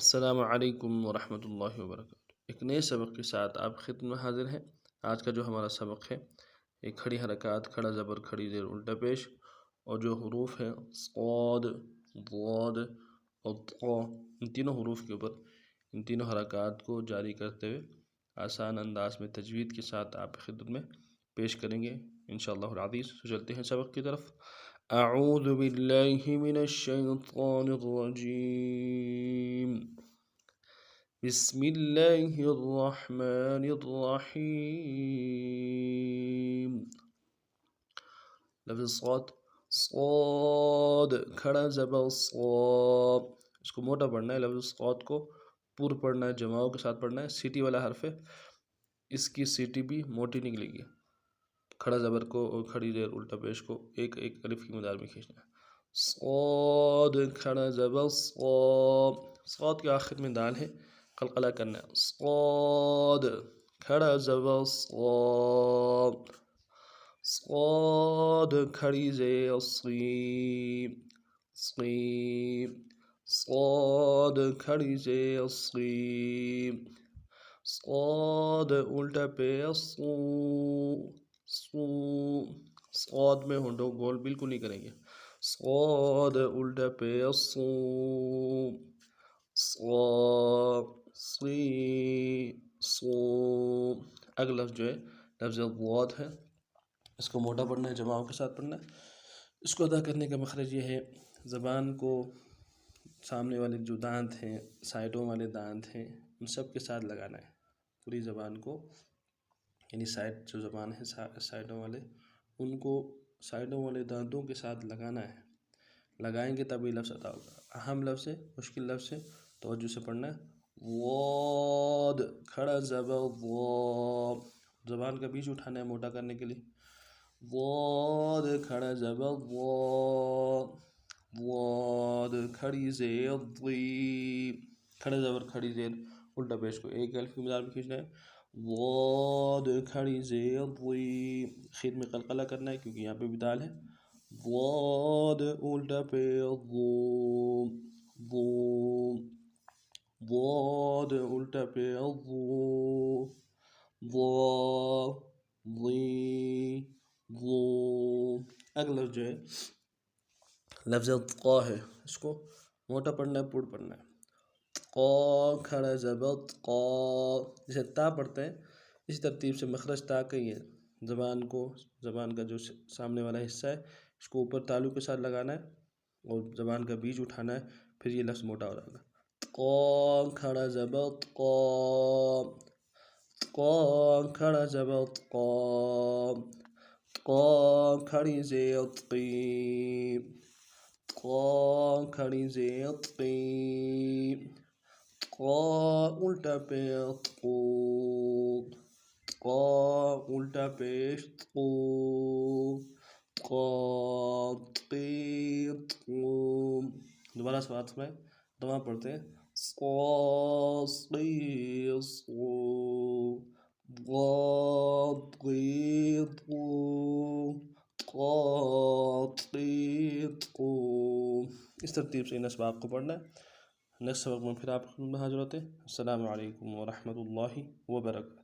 السلام علیکم ورحمۃ اللہ وبرکاتہ۔ ایک نئے سبق کے ساتھ آپ خدمت میں حاضر ہیں۔ آج کا جو ہمارا سبق ہے ایک کھڑی حرکات، کھڑا زبر، کھڑی زیر، الٹا پیش، اور جو حروف ہیں صاد، ضاد اور طا، ان تینوں حروف کے اوپر ان تینوں حرکات کو جاری کرتے ہوئے آسان انداز میں تجوید کے ساتھ آپ کی خدمت میں پیش کریں گے انشاءاللہ العزیز۔ تو چلتے ہیں سبق کی طرف۔ اعوذ باللہ من الشیطان الرجیم، بسم اللہ الرحمن الرحیم۔ لفظ صاد، صاد، کھڑا زبر صا، اس کو موٹا پڑھنا ہے۔ لفظ صاد کو پور پڑھنا ہے، جماؤں کے ساتھ پڑھنا ہے۔ سیٹی والا حرف ہے، اس کی سیٹی بھی موٹی نکلے گی۔ کھڑا زبر کو اور کھڑی زیر الٹا پیش کو ایک ایک الف کی مدار میں کھینچنا ہے۔ صاد، کھڑا زبر صا، صاد کے آخر میں دال ہے، قلقلہ کرنا ہے۔ صاد، کھڑا زبر صا، صاد، کھڑی زیر صی، صی، صاد، کھڑی زیر صی، صاد، الٹا پیش صو، صو، صاد میں ہونٹوں گول بالکل نہیں کریں گے۔ صاد، الٹا پیش صو، صا، صی، صو۔ اگلا لفظ جو ہے لفظ ضاد ہے، اس کو موٹا پڑھنا ہے، جماعوں کے ساتھ پڑھنا ہے۔ اس کو ادا کرنے کا مخرج یہ ہے، زبان کو سامنے والے جو دانت ہیں، سائڈوں والے دانت ہیں، ان سب کے ساتھ لگانا ہے۔ پوری زبان کو، یعنی سائڈ جو زبان ہے سائڈوں والے، ان کو سائڈوں والے دانتوں کے ساتھ لگانا ہے۔ لگائیں گے تب یہ لفظ ادا ہوگا۔ اہم لفظ ہے، مشکل لفظ ہے، توجہ سے پڑھنا ہے۔ ضاد، کھڑا زبر ضا، زبان کا بیچ اٹھانا ہے موٹا کرنے کے لیے۔ ضاد، کھڑا زبر ضا، ضاد، کھڑی زیر ضی، کھڑا زبر کھڑی زیر الٹا پیش کو ایک الف کی مدار میں کھینچنا ہے۔ ضاد، کھڑی زیر ضی، خیر میں قلقلہ کرنا ہے کیونکہ یہاں پہ بھی دال ہے۔ ضاد، الٹا پیش ضو، ضو، ضاد، الٹا پیش ضو، ضا، ضی، ضو۔ اگلا جو ہے لفظ طا ہے، اس کو موٹا پڑھنا ہے، پور پڑھنا ہے۔ قا، کھڑا زبر قا، جسے تا پڑھتے ہیں اسی ترتیب سے مخرج تا کا ہی ہے۔ زبان کا جو سامنے والا حصہ ہے، اس کو اوپر تالو کے ساتھ لگانا ہے اور زبان کا بیچ اٹھانا ہے، پھر یہ لفظ موٹا ہو جائے گا۔ قا، کھڑا زبر قا، قا، کھڑا زبر قا، قا، کھڑی زیر قی، قا، کھڑی زیر قی، قا، الٹا پیش قو، قا، الٹا پیش قو، قا، قی، قو۔ دوبارہ سوات میں دوا پڑھتے ہیں۔ صا، صی، صو، ضا، ضی، ضو، قا، قی، قو۔ اس ترتیب سے ان اسباق کو پڑھنا ہے۔ نیکسٹ سبق میں پھر آپ کی خدمت میں حاضر ہوتے ہیں۔ السلام علیکم ورحمۃ اللہ وبرکاتہ۔